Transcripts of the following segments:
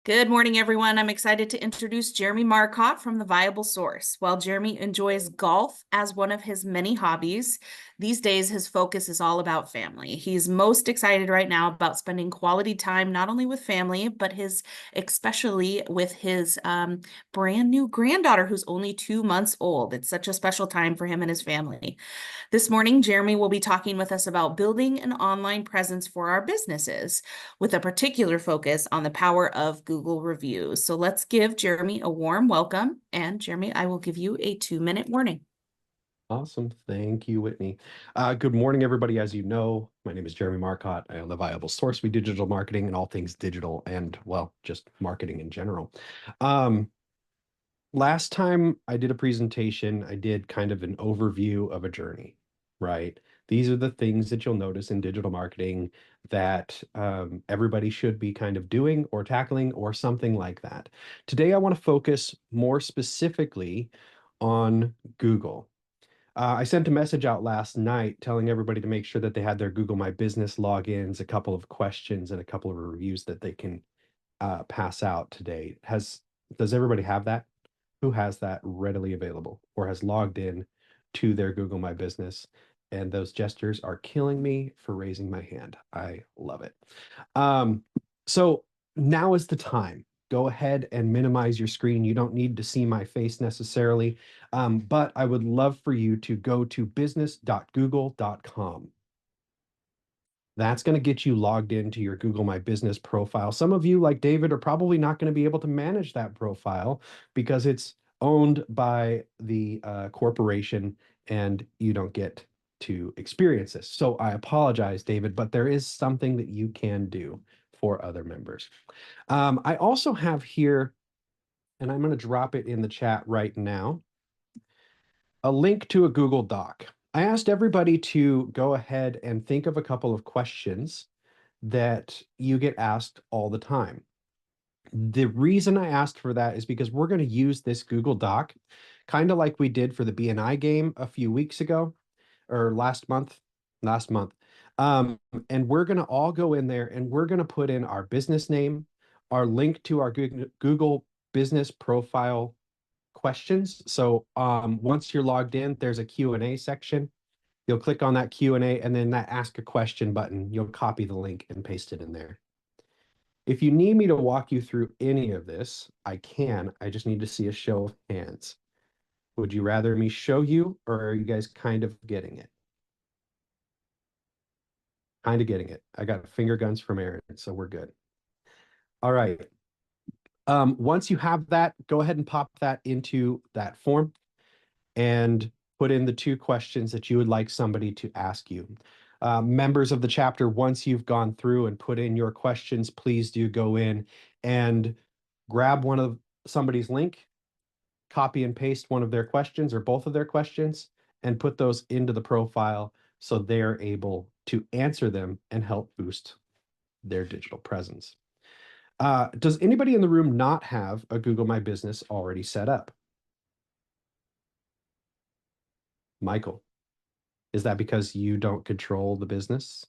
Good morning, everyone. I'm excited to introduce Jeremy Marcott from The Viable Source. While Jeremy enjoys golf as one of his many hobbies, these days his focus is all about family. He's most excited right now about spending quality time not only with family, but especially with his brand new granddaughter who's only 2 months old. It's such a special time for him and his family. This morning, Jeremy will be talking with us about building an online presence for our businesses, with a particular focus on the power of Google reviews. So let's give Jeremy a warm welcome. And Jeremy, I will give you a 2-minute warning. Awesome. Thank you, Whitney. Good morning, everybody. As you know, my name is Jeremy Marcott. I own The Viable Source. We do digital marketing and all things digital and, well, just marketing in general. Um, Last time I did a presentation, I did kind of an overview of a journey, right? These are the things that you'll notice in digital marketing that everybody should be kind of doing or tackling or something like that. Today, I want to focus more specifically on Google. I sent a message out last night telling everybody to make sure that they had their Google My Business logins, a couple of questions, and a couple of reviews that they can pass out today. Does everybody have that? Who has that readily available or has logged in to their Google My Business? And those gestures are killing me for raising my hand. I love it. So now is the time. Go ahead and minimize your screen. You don't need to see my face necessarily, but I would love for you to go to business.google.com. That's going to get you logged into your Google My Business profile. Some of you, like David, are probably not going to be able to manage that profile because it's owned by the corporation and you don't get to experience this. So I apologize, David, but there is something that you can do for other members. I also have here, and I'm going to drop it in the chat right now, a link to a Google Doc. I asked everybody to go ahead and think of a couple of questions that you get asked all the time. The reason I asked for that is because we're going to use this Google Doc kind of like we did for the BNI game a few weeks ago or last month. And we're going to all go in there and we're going to put in our business name, our link to our Google business profile questions. So once you're logged in, there's a Q&A section. You'll click on that Q&A and then that ask a question button. You'll copy the link and paste it in there. If you need me to walk you through any of this, I can. I just need to see a show of hands. Would you rather me show you, or are you guys kind of getting it? Kind of getting it. I got finger guns from Aaron, so we're good. All right. Once you have that, go ahead and pop that into that form and put in the 2 questions that you would like somebody to ask you. Members of the chapter, once you've gone through and put in your questions, please do go in and grab one of somebody's link, copy and paste one of their questions or both of their questions, and put those into the profile so they're able to answer them and help boost their digital presence. Does anybody in the room not have a Google My Business already set up? Michael, is that because you don't control the business?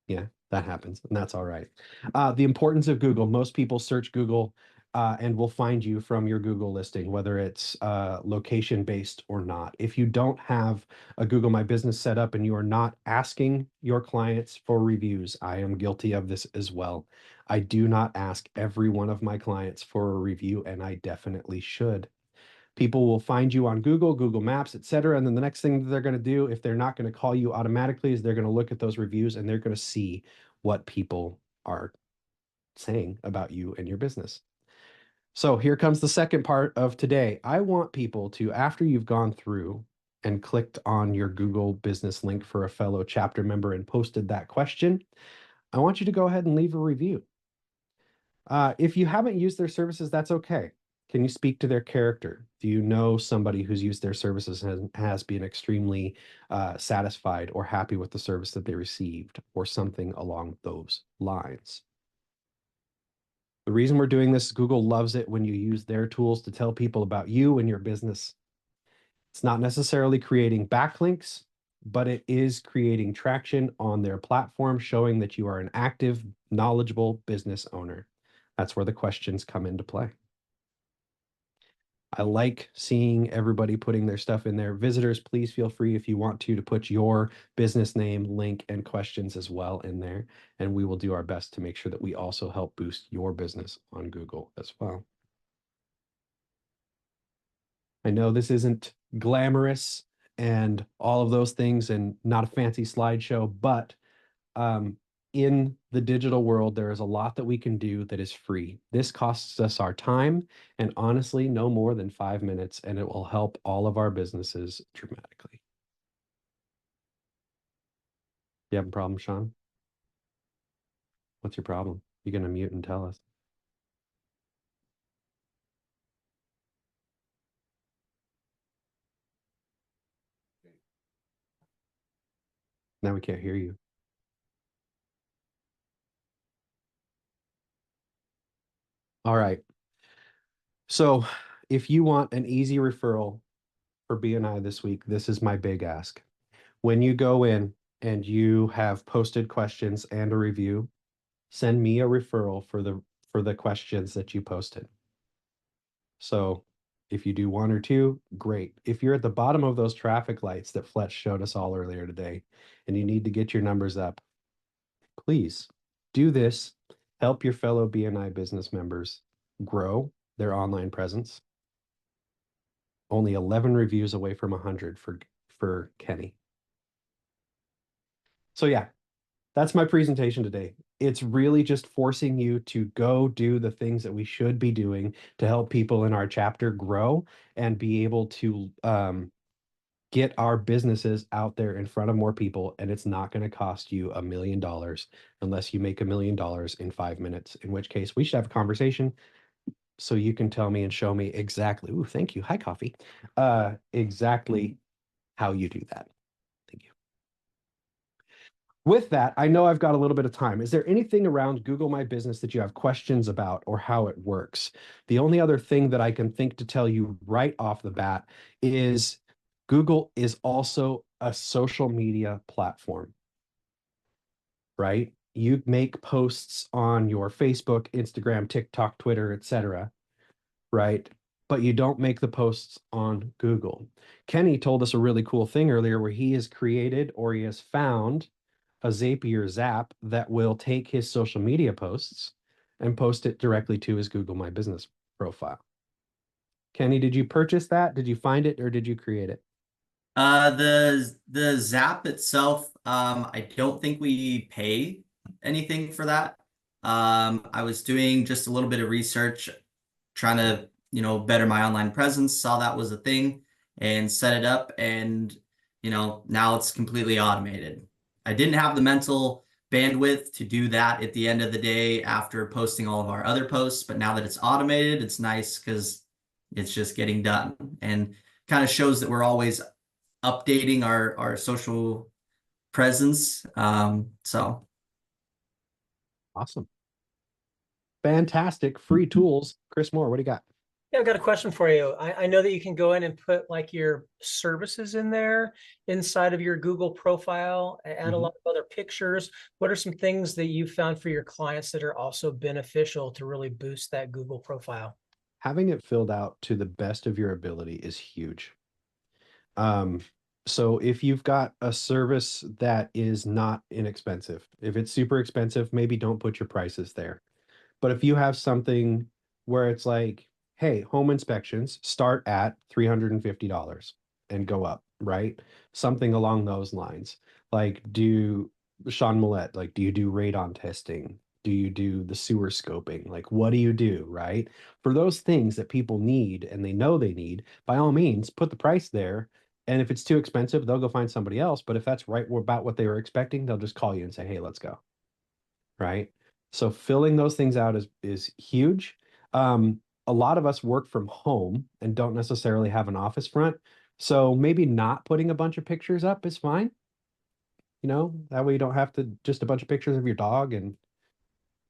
Yeah, that happens, and that's all right. The importance of Google. Most people search Google and will find you from your Google listing, whether it's location-based or not. If you don't have a Google My Business set up and you are not asking your clients for reviews, I am guilty of this as well. I do not ask every one of my clients for a review, and I definitely should. People will find you on Google, Google Maps, etc. And then the next thing that they're going to do, if they're not going to call you automatically, is they're going to look at those reviews and they're going to see what people are saying about you and your business. So here comes the second part of today. I want people to, after you've gone through and clicked on your Google business link for a fellow chapter member and posted that question, I want you to go ahead and leave a review. If you haven't used their services, that's okay. Can you speak to their character? Do you know somebody who's used their services and has been extremely satisfied or happy with the service that they received or something along those lines? The reason we're doing this, Google loves it when you use their tools to tell people about you and your business. It's not necessarily creating backlinks, but it is creating traction on their platform, showing that you are an active, knowledgeable business owner. That's where the questions come into play. I like seeing everybody putting their stuff in there. Visitors, please feel free if you want to put your business name, link, and questions as well in there. And we will do our best to make sure that we also help boost your business on Google as well. I know this isn't glamorous and all of those things and not a fancy slideshow, but in the digital world, there is a lot that we can do that is free. This costs us our time and honestly, no more than 5 minutes, and it will help all of our businesses dramatically. You have a problem, Sean? What's your problem? You're going to mute and tell us. Now we can't hear you. All right. So if you want an easy referral for BNI this week, this is my big ask. When you go in and you have posted questions and a review, send me a referral for the questions that you posted. So if you do one or two, great. If you're at the bottom of those traffic lights that Fletch showed us all earlier today, and you need to get your numbers up, please do this. Help your fellow BNI business members grow their online presence. Only 11 reviews away from 100 for Kenny. So yeah, that's my presentation today. It's really just forcing you to go do the things that we should be doing to help people in our chapter grow and be able to get our businesses out there in front of more people. And it's not going to cost you $1 million unless you make $1 million in 5 minutes, in which case we should have a conversation so you can tell me and show me exactly. Ooh, thank you. Hi, coffee. Exactly how you do that. Thank you. With that, I know I've got a little bit of time. Is there anything around Google My Business that you have questions about or how it works? The only other thing that I can think to tell you right off the bat is Google is also a social media platform, right? You make posts on your Facebook, Instagram, TikTok, Twitter, etc., right? But you don't make the posts on Google. Kenny told us a really cool thing earlier where he has created or he has found a Zapier Zap that will take his social media posts and post it directly to his Google My Business profile. Kenny, did you purchase that? Did you find it or did you create it? The Zap itself, I don't think we pay anything for that. I was doing just a little bit of research, trying to, better my online presence, saw that was a thing and set it up, and now it's completely automated. I didn't have the mental bandwidth to do that at the end of the day after posting all of our other posts, but now that it's automated, it's nice because it's just getting done and kind of shows that we're always updating our social presence. So Awesome. Fantastic. Free tools. Chris Moore, what do you got? Yeah, I've got a question for you. I know that you can go in and put like your services in there inside of your Google profile, add a lot of other pictures. What are some things that you found for your clients that are also beneficial to really boost that Google profile? Having it filled out to the best of your ability is huge. So if you've got a service that is not inexpensive, if it's super expensive, maybe don't put your prices there. But if you have something where it's like, hey, home inspections start at $350 and go up, right? Something along those lines. Like, do Sean Millett, like, do you do radon testing? Do you do the sewer scoping? Like, what do you do, right? For those things that people need and they know they need, by all means, put the price there. And if it's too expensive, they'll go find somebody else. But if that's right about what they were expecting, they'll just call you and say, hey, let's go. Right. So filling those things out is huge. A lot of us work from home and don't necessarily have an office front. So maybe not putting a bunch of pictures up is fine. That way you don't have to just a bunch of pictures of your dog and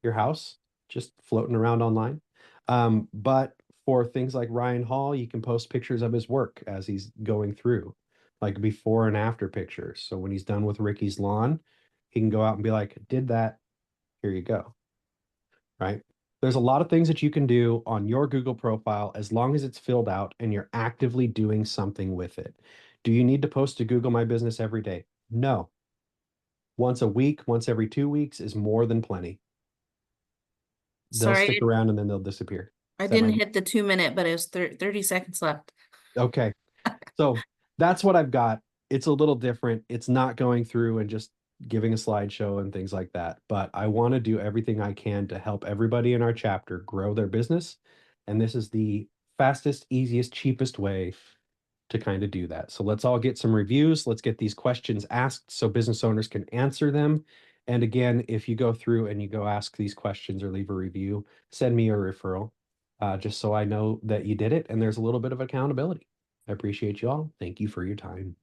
your house just floating around online. But for things like Ryan Hall, you can post pictures of his work as he's going through, like before and after pictures. So when he's done with Ricky's lawn, he can go out and be like, did that, here you go. Right. There's a lot of things that you can do on your Google profile as long as it's filled out and you're actively doing something with it. Do you need to post to Google My Business every day? No. Once a week, once every 2 weeks is more than plenty. They'll Sorry, stick around and then they'll disappear. I Is that didn't my- hit the 2 minute, but it was 30 seconds left. Okay. So that's what I've got. It's a little different. It's not going through and just giving a slideshow and things like that. But I want to do everything I can to help everybody in our chapter grow their business. And this is the fastest, easiest, cheapest way to kind of do that. So let's all get some reviews. Let's get these questions asked so business owners can answer them. And again, if you go through and you go ask these questions or leave a review, send me a referral, just so I know that you did it and there's a little bit of accountability. I appreciate you all. Thank you for your time.